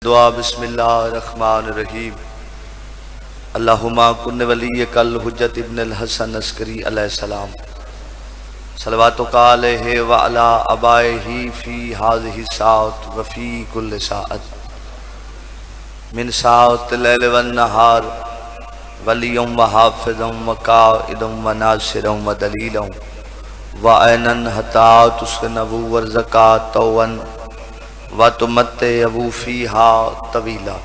دعا بسم اللہ الرحمن الرحیم اللہم کن ولیک الحجت ابن الحسن عسکری علیہ السلام صلواتک علیہ وعلا ابائہ فی ہذہ الساعۃ وفی کل ساعۃ من ساعۃ اللیل والنہار ولیًا وحافظا وقائدا وناصرا ودلیلا وعینا حتی تسکنہ وارزقا وَتُمَتِّعُ فِيهَا طَوِيلًا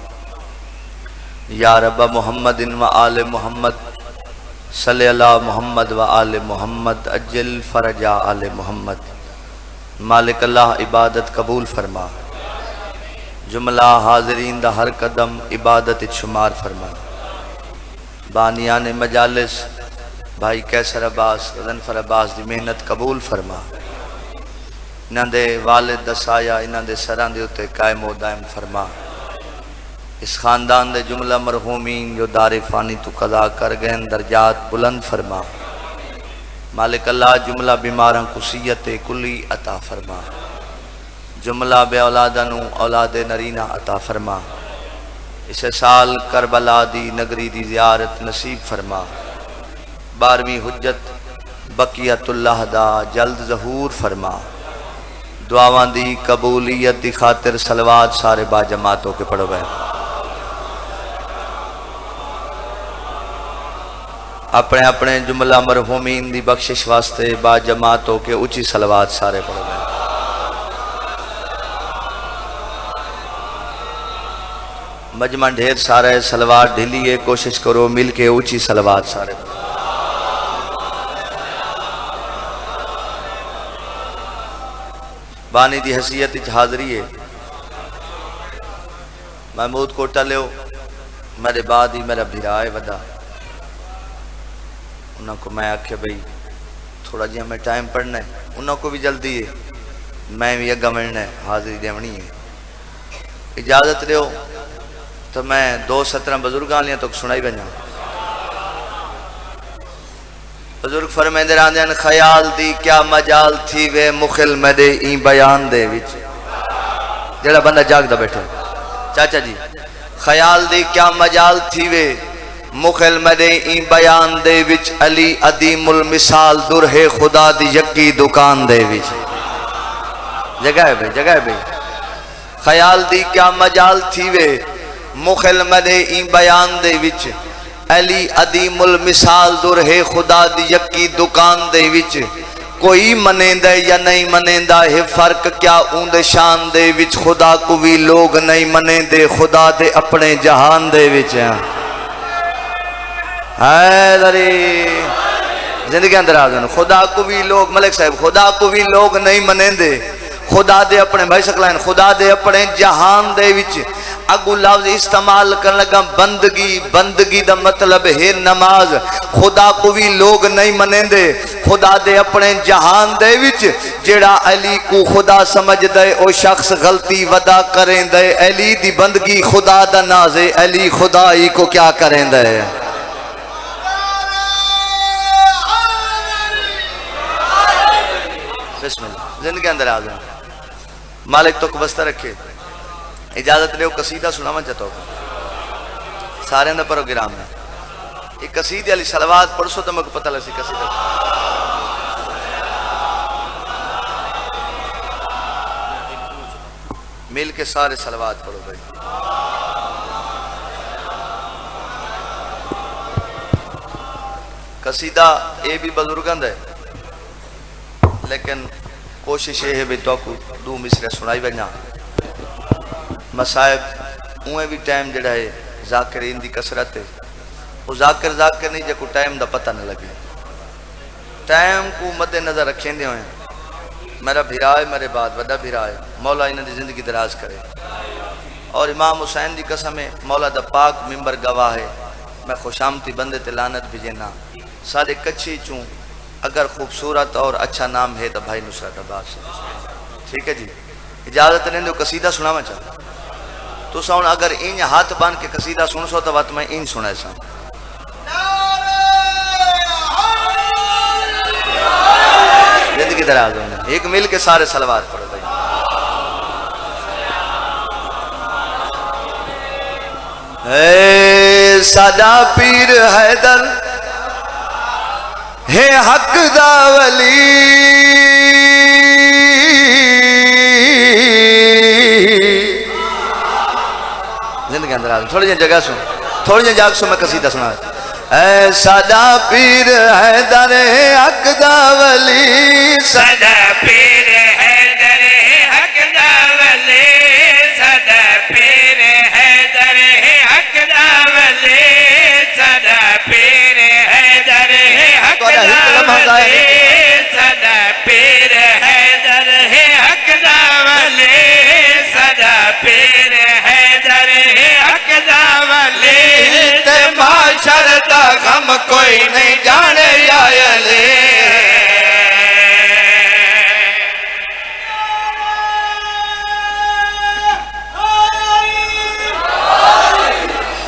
یا رب محمد و آل محمد صلی اللہ محمد و آل محمد اجل فرجا آل محمد مالک اللہ عبادت قبول فرما جملہ حاضرین دا ہر قدم عبادت شمار فرما بانیان مجالس بھائی کیسر عباس غضنفر عباس دی محنت قبول فرما انہاں دے والد دسایا انہاں دے سران دے اتے قائم و دائم فرما اس خاندان دے جملہ مرحومین جو دار فانی تو قضا کر گئے درجات بلند فرما مالک اللہ جملہ بیماراں کو صحت کلی عطا فرما جملہ بے اولادنو اولاد نرینہ عطا فرما اس سال کربلا دی نگری دی زیارت نصیب فرما 12ویں حجت بقیت اللہ دا جلد ظہور فرما دعاواں دی قبولیت دی خاطر صلوات سارے با جماعتوں کے پڑھو گئے اپنے اپنے جملہ مرحومین دی بخشش واسطے با جماعتوں کے اچھی صلوات سارے پڑھو گئے مجمع ڈھیر سارے صلوات ڈھیلیے کوشش کرو مل کے اچھی صلوات سارے پڑھو بانی دی حیثیت حاضری ہے محمود کوٹا لیو میرے بعد ہی میرا بھیرائے ودا انہوں کو میں آکھے بھئی تھوڑا جی ہمیں ٹائم پڑھنا ہے انہوں کو بھی جلدی ہے میں بھی اگا مرنا ہے حاضری دیونی ہے اجازت لیو تو میں 2-17 بزرگاں لیاں تو سنائی بنجا بزرگ فرمیندے راندے ہیں خیال دی کیا مجال تھی وے مخل میرے این بیان دے وچ جڑا بندہ جاگ دا بیٹھے چاچا جی خیال دی کیا مجال تھی وے مخل میرے این بیان دے وچ علی عدیم المثال درہ خدا دی یکی دکان دے وچ جگہ ہے بھئی خیال دی کیا مجال تھی وے مخل میرے این بیان دے وچ علی عدیم المثال درہ خدا دی یکی دکان دے وچ کوئی منیندہ یا نہیں منیندہ ہے فرق کیا اوندے شان دے وچ خدا کو بھی لوگ نہیں منیندے خدا دے اپنے جہان دے وچ ہے لری زندگی اندر آزن خدا کو بھی لوگ ملک صاحب خدا کو بھی لوگ نہیں منیندے خدا دے اپنے بھائی سکلائن خدا دے اپنے جہان دے وچ اگو لفظ استعمال کرنے لگا بندگی دا مطلب ہے نماز خدا کو بھی لوگ نہیں منیں دے خدا دے اپنے جہان دے وچ جیڑا علی کو خدا سمجھ دے او شخص غلطی ودا کریں دے علی دی بندگی خدا دا نازے علی خدائی کو کیا کریں دے بسم اللہ زندگی اندر آگا مالک تو کبستہ رکھے اجازت لے وہ قصیدہ سناواں چاہتا ہوں سارے اندر پروگرام ہے ایک قصیدہ علی صلوات پڑھسو تو میں کو پتہ لسی قصیدہ مل کے سارے صلوات پڑھو بھائی قصیدہ اے بھی بزرگند ہے لیکن کوشش یہ ہے بھی تو کو دو مصرے سنائی بجنا مسائب اوہیں بھی ٹائم جڑا ہے ذاکرین دی کسرت ہے وہ ذاکر نہیں جے کو ٹائم دا پتہ نہ لگے ٹائم کو مد نظر رکھیں دے ہوئے میرا بھیرائے میرے بعد ودا بھیرائے مولا انہیں دی زندگی دراز کرے اور امام حسین دی قسم ہے مولا دا پاک ممبر گواہ ہے میں خوشامتی بندے تے لعنت بھیجنا سارے کچھی چوں اگر خوبصورت اور اچھا نام ہے تو بھائی نصرت عباس ٹھیک ہے جی اجازت لیں دو قصیدہ سنا میں چاہتا تو ساؤن اگر این ہاتھ بان کے قصیدہ سن سو تو بات میں این سنا سا زندگی دراز ہونا ایک مل کے سارے صلوات پڑھو بھائی اے ساڈا پیر حیدر ہے حق دا ولی، زندگی اندر آ تھوڑی جی جگہ سن، تھوڑی جی جاگ سن، میں قصیدہ سنا۔ اے ساڈا پیر حیدر ہے حق دا ولی، ساڈا پیر حیدر ہے حق دا ولی، ساڈا پیر حیدر ہے حق دا ولی، ساڈا پیر حیدر ہے حق دا ولی، ساڈا پیر حیدر ہے حق دا ولی، ساڈا پیر حیدر ہے حق دا ولی، تے معاشر دا غم کوئی نہیں جانے یا علی۔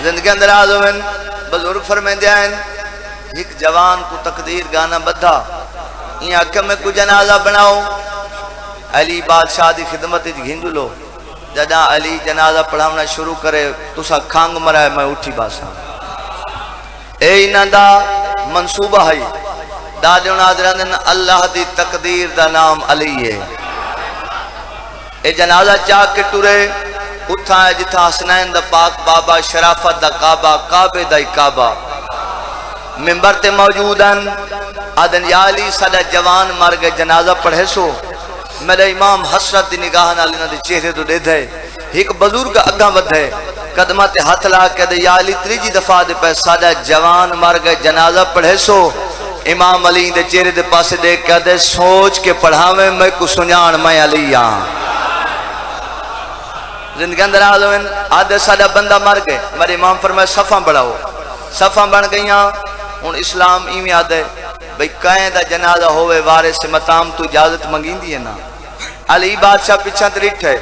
زندگی اندر آزمین بزرگ فرمیندے ہیں ایک جوان کو تقدیر گانا بدھا یہ آکھا میں کو جنازہ بناؤ، علی بادشاہ دی خدمت گھنجو لو، جدا علی جنازہ پڑھاونا شروع کرے تسا کھانگ مرائے میں اٹھی باسا۔ اے انہاں دا منصوبہ ہے دادیوں ناظرین، اللہ دی تقدیر دا نام علی ہے۔ اے جنازہ چاہ کے ٹورے اتھا ہے جتھا حسنین دا پاک بابا، شرافت دا کعبہ، کعبے دا کعبہ ممبر تے موجود ہیں۔ آدن یا علی ساڈا جوان مر گئے، جنازہ پڑھے سو میرے امام حسرت دی نگاہ نال انہاں دے چہرے تو دے دے ایک بزرگ اگاں ودھے قدمہ تے ہاتھ لا کے دے یا علی تریجی دفعہ دے پہ ساڈا جوان مر گئے، جنازہ پڑھے سو۔ امام علی دے چہرے دے پاسے دیکھ کے دے سوچ کے پڑھاویں میں کو سنیان میں علی ہاں۔ زندگی اندر آدھویں آدھے ساڈا بندہ مر گئے، میرے امام فرمائے صفاں بڑھاؤ، صفاں بن گئیاں۔ ان اسلام ایمی آدھے بھئی کہیں دا جنازہ ہوئے وارث مطام تو اجازت منگین دیئے نا۔ علی بادشاہ پیچھا تے ریٹھ ہے،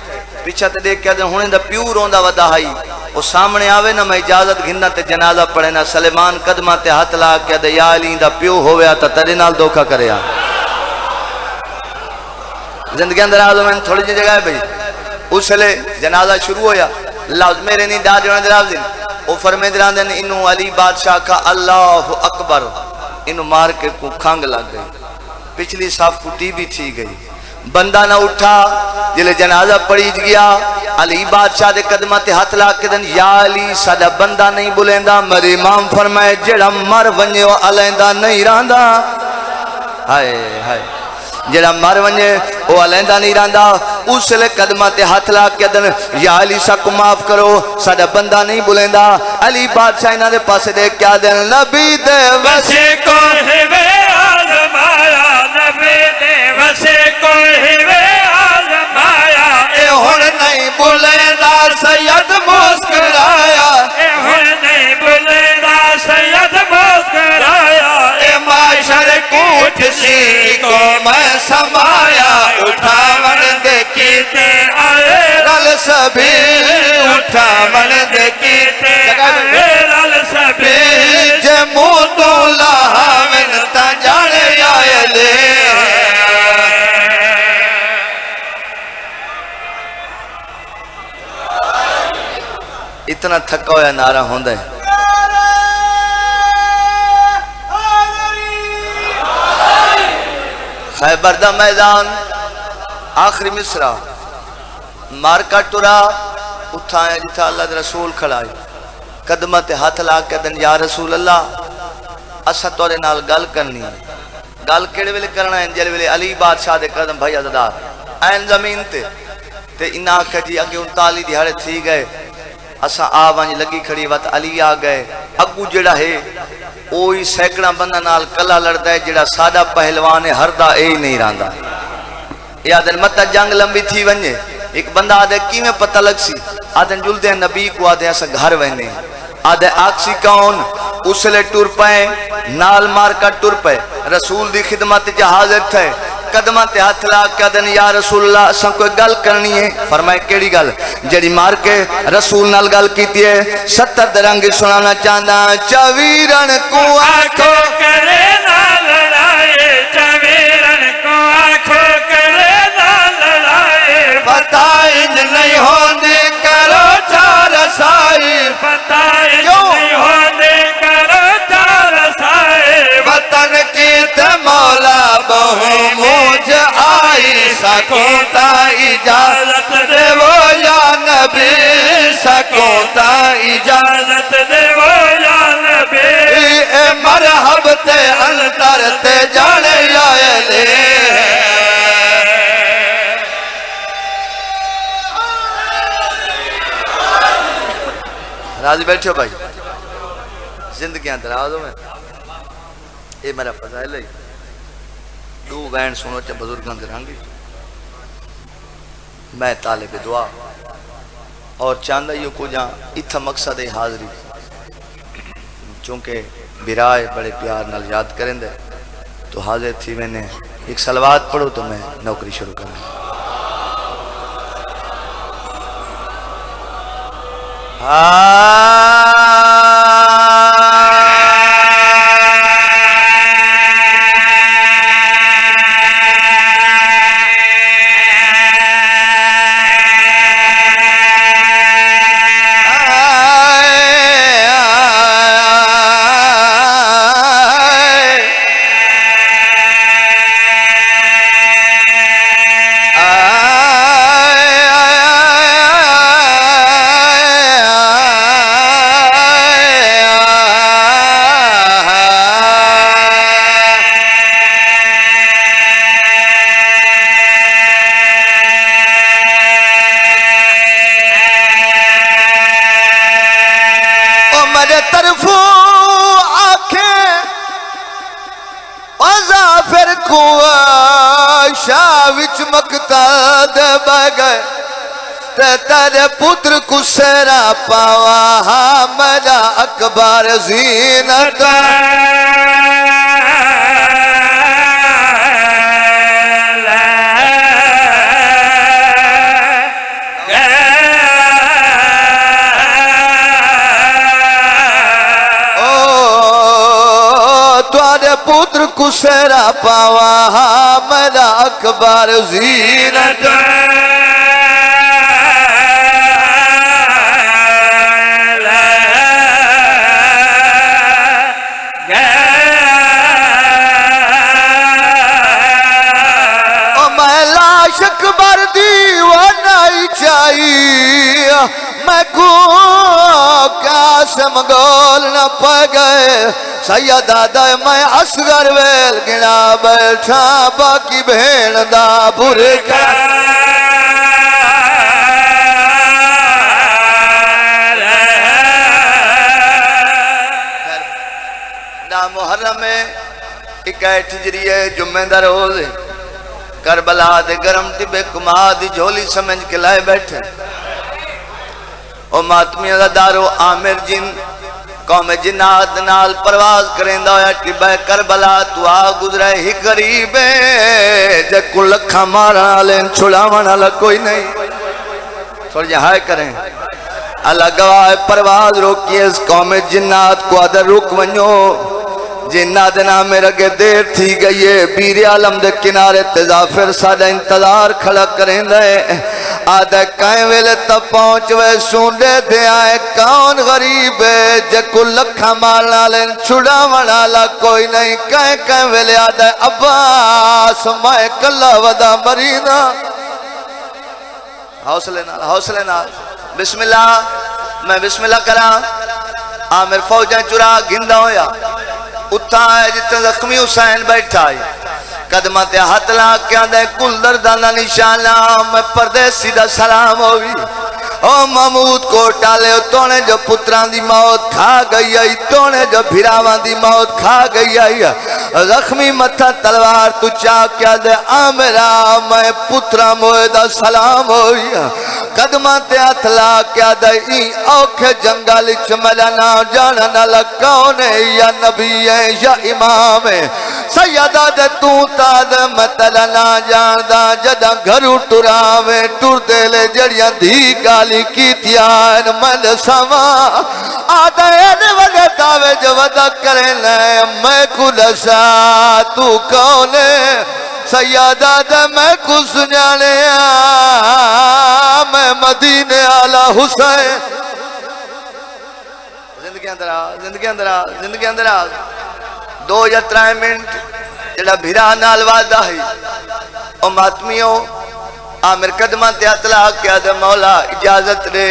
پیچھا تے دیکھ کے دے ہونے دا پیو روندہ ودا ہائی، وہ سامنے آوے نا میں اجازت گھننا تے جنازہ پڑھے نا۔ سلیمان قدمہ تے ہاتھ لا کے دے یا علی دا پیو ہوئے آتا تیرے نال دھوکہ کرے آ۔ زندگی اندر آدھویں تھوڑی جی جگہ ہے بھئی اس لئے جنازہ شروع ہویا، لفظ میرے نہیں دادیوں نے دراز دن وہ فرمے دران دن انہوں علی بادشاہ کا اللہ اکبر انہوں مار کے کو کھانگ لگ گئی، پچھلی صاف کٹی بھی تھی گئی، بندہ نہ اٹھا جلے جنازہ پڑی گیا۔ علی بادشاہ دے قدمہ تے ہاتھ لا کے دن یا علی ساڈا بندہ نہیں بلیندا، میرے امام فرمائے جڑا مر ونجے وہ علیندہ نہیں رہندا، ہائے ہائے جڑا مر ونجے وہ علیندہ نہیں رہندا۔ اس لئے قدمہ تے ہاتھ لا کے دن یا علی سا کو معاف کرو ساڈا بندہ نہیں بلیندا۔ علی بادشاہ انہاں دے پاسے دیکھ کیا دن نبی دے وسے کو ہوئے آزمایا، نبی دے وسے کو ہوئے آزمایا، اے ہن نہیں بلیندا سید مسکرایا، اے ہن نہیں بلیندا سید مسکرایا، اے معاشر کوٹھ سی کو میں سمایا، اٹھاون دے کیتے آئے رل سبھی، اٹھاون دے کیتے آئے رل سبھی، جے منہ تو لاہویں تا جانے آئے لے۔ اتنا تھکا ہویا نعرہ ہوندہ ہے۔ خیبر دا میدان آخری مصرہ مارکا ٹورا اٹھائیں جتا اللہ دے رسول کھڑائی، قدمہ تے ہاتھ لا کے دن یا رسول اللہ اسا تورے نال گل کرنی ہے۔ گل کیڑے ویلے کرنا ہے جلے ویلے علی بادشاہ دے قدم بھائی عزدار این زمین تے انہاں کہ جی اگے 39 دیہاڑے تھی گئے، اسا آوانج لگی کھڑی وقت علی آ گئے۔ اگو جڑا ہے اوہی سینکڑا بندہ نال کلا لڑدا ہے، جڑا ساڈا پہلوان ہے ہردا اے نہیں راندا۔ یا دن مت جنگ لمبی تھی ونجے ایک بندہ آدھے کیویں پتہ لگ سی، آدھے جلدے نبی کو آدھے اسا گھر وینے، آدھے آکسی کون اسلے ٹور پائیں نال مار کا ٹور پائے رسول دی خدمت جا حاضر تھے، قدمہ تے ہاتھ لا کے دن یا رسول اللہ اساں کوئی گل کرنی ہے۔ فرمائے کیڑی گل؟ جڑی مار کے رسول نال گل کیتی ہے 70 درنگ سنانا چاہندا، چویرن کو آکھو کرے نہ لڑائے، چویرن کو آکھو کرے نہ لڑائے، پتہ انج نہیں ہوندی کرو چار سائی، پتہ اجازت دے وہ یا نبی اے مرحب تے انتر تے جانے آئے لے راضی بیٹھو بھائی زندگیاں درازوں میں اے میرا فضائل ہے دو بین سنو چا بزرگان درانگی میں طالب دعا اور چاندہ یہ کو جہاں اتھا مقصد حاضری چونکہ برائے بڑے پیار نال یاد کریں دے تو حاضر تھی میں نے ایک صلوات پڑھو تو میں نوکری شروع کروں وچ مقتاد بگئے تیرے پتر کو سیرا پاوا میرا اکبر زینت پتر کو سیرا پاوا میرا اکبر زینت میں لاش اکبر دیوانائی چاہیے میں کو قاسم گول نہ پہ گئے سیدہ دائے میں اصغر ویل گنا بیٹھا باقی بھین دا برکا نا محرم میں 21 ہجری ہے جمعہ دا روز ہے کربلا دے گرم ٹبے کما دی جھولی سمجھ کے لائے بیٹھے او ماتمی دا دارو عامر جن قوم جنات نال پرواز کریں دا ٹبے کربلا تو آ گزرے ہی قریبے جے کو لکھا مارا لین چھڑا والا کوئی نہیں تھوڑی جہائے کریں اللہ گواہ پرواز روکی اس قوم جنات کو ادھر رک ونیو جنات نام رگے دیر تھی گئی ہے بیر عالم دے کنارے تظافر سادہ انتظار کھڑا کریں دے آدھے کائیں ویلے تا پہنچ وے سوندے دے آئے کون غریب ہے جے کو لکھا مالنا لین چھڑا منالا کوئی نہیں کائیں ویلے آدھے عباس میں کلا ودا مرینا حوصلے نال بسم اللہ میں بسم اللہ کرا عامر فوجیں چرا گھندہ ہویا اتھا ہے جتنے زخمی حسین بیٹھا ہے قدمہ تے ہاتھ لا کیا دے کل دردانہ نشانہ میں پردیسی دا سلام ہوگی او محمود کو ٹالے تونے جو پتران دی موت کھا گئی ہے تونے جو بھراوان دی موت کھا گئی ہے زخمی متھا تلوار تو چاہ کیا دے آمرا میں پتران موئے دا سلام ہوئی قدمہ تے ہاتھ لا کیا دے این اوکھے جنگالی چملا نہ جانا نہ لکونے یا نبی ہے یا امام ہے سیدہ دے تو تا دے متلا نہ جان دا جدہ گھرو ٹراوے ٹر دے لے جڑیاں دھی گالی کی تیان مل سوا آدھے اینے وگے داوے جو ودا کریں لے میں کلسا تو کونے سیدہ دے میں کس جانے میں مدینے آلہ حسین زندگی اندر آ 2 یا 3 منٹ جڑا بھیرا نال وعدہ ہے او ماتمیوں عامر قدمہ تے اطلاع کیا دے مولا اجازت دے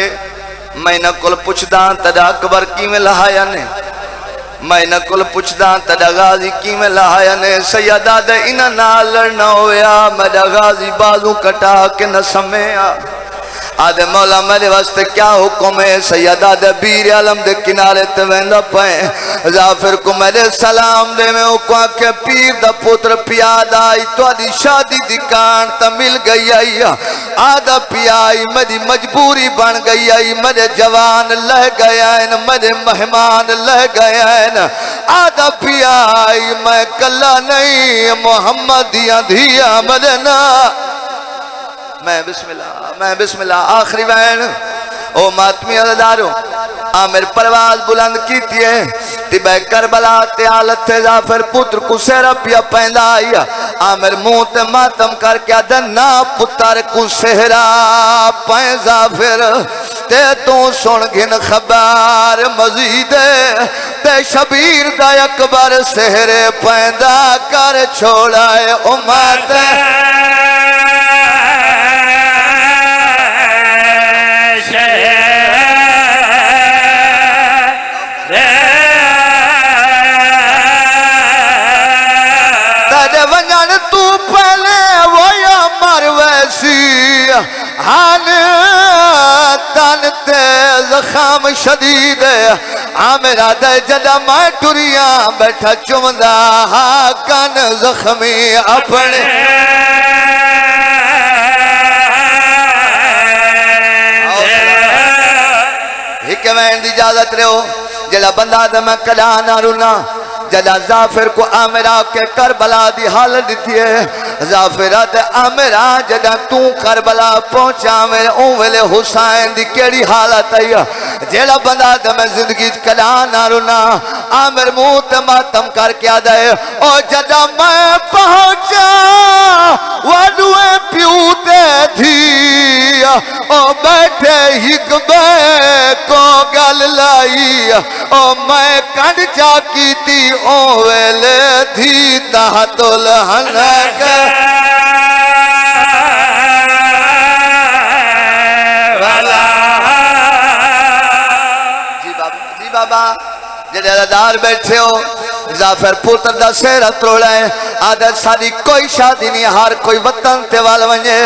میں نہ کل پچھدا تدا اکبر کی میں لہایا نے میں نہ کل پچھدا تدا غازی کی میں لہایا نے سیدہ دے انہ نالر نہ ہویا میرا غازی بازو کٹا کے نہ سمیا آدھے مولا میرے واسطے کیا حکم ہے سیدہ دے بیر علم دے کنارے تے ویندہ پائیں ظافر کو میرے سلام دے میں اوکواں کے پیر دا پتر پیاد آئی تو آدھی شادی دی کان تا مل گئی آئی آدھا پیائی میری مجبوری بن گئی آئی میرے جوان لہ گیا ہے میرے مہمان لہ گیا ہے آدھا پیائی میں کلا نہیں محمد دیا دھیا میرے نا میں بسم اللہ آخری وین او ماتمی عددارو آمیر پرواز بلند کیتی ہے تبہ کربلا تیالت تے ظافر پتر کو سیرہ پیا پہندہ آیا آمیر موت ماتم کر کیا دنا پتر کو سہرہ پہن ظافر تے تو سن گھن خبر مزید تے شبیر دا اکبر سہرے پہندہ کر چھوڑائے امت تن تیز خام شدید آمرہ دے جدہ میں ٹوریاں بیٹھا چمدہ کن زخمی اپنے حکمین دی اجازت رہے ہو جلہ بندہ دے میں کلا نہ رونا جدہ ظافر کو آمرہ کے کربلا دی حالت دیتی ہے ظافرہ دے آمرہ جدہ تو کربلا پہنچا میرے اونویلے حسین دی کیڑی حالت ہے جیلہ بندہ دے میں زندگی کلا نہ رونا آمر موت ماتم کر کیا دے او جدہ میں پہنچا وڈوے پیوتے تھی او بیٹھے حکمے کو گل لائی او میں کنڈ جا کی تھی اویلے تھی تحت الحنک جی بابا جڑے دار بیٹھے ہو ظافر پوتر دا سیرہ تروڑے عادت ساری کوئی شادی نہیں ہر کوئی وطن تے وال ونجے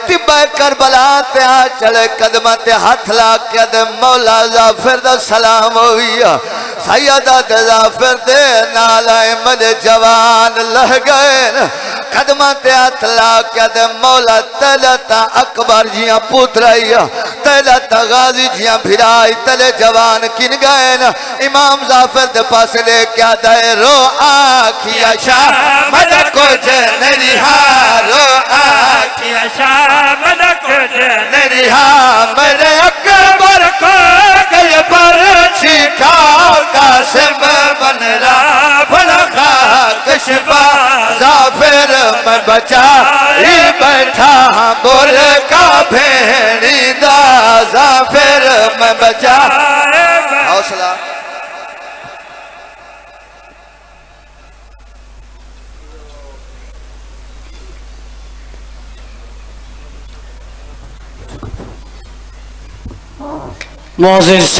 تبہ کربلا تے آ چلے قدمہ تے ہاتھ لاکے دے مولا ظافر دا سلام ہوئی سیدہ دے ظافر دے نالائے مجھے جوان لہ گئے قدمہ تے ہاتھ لاکے دے مولا تلتا اکبر جیاں پوترائی تلتا غازی جیاں بھرائی تلے جوان کن گئے امام ظافر دے پاس لے کیا دے رو آکھیا شاہ مدہ کچھ نریہا رو آکھیا شاہ مدہ کچھ نریہا میرے اکبر کو گئے پر چھکاؤ قاسم بن رہا بھلا خاک شفا ظافر میں بچا ہی بیٹھا بول کا بھینی دا ظافر میں بچا حوصلہ معزز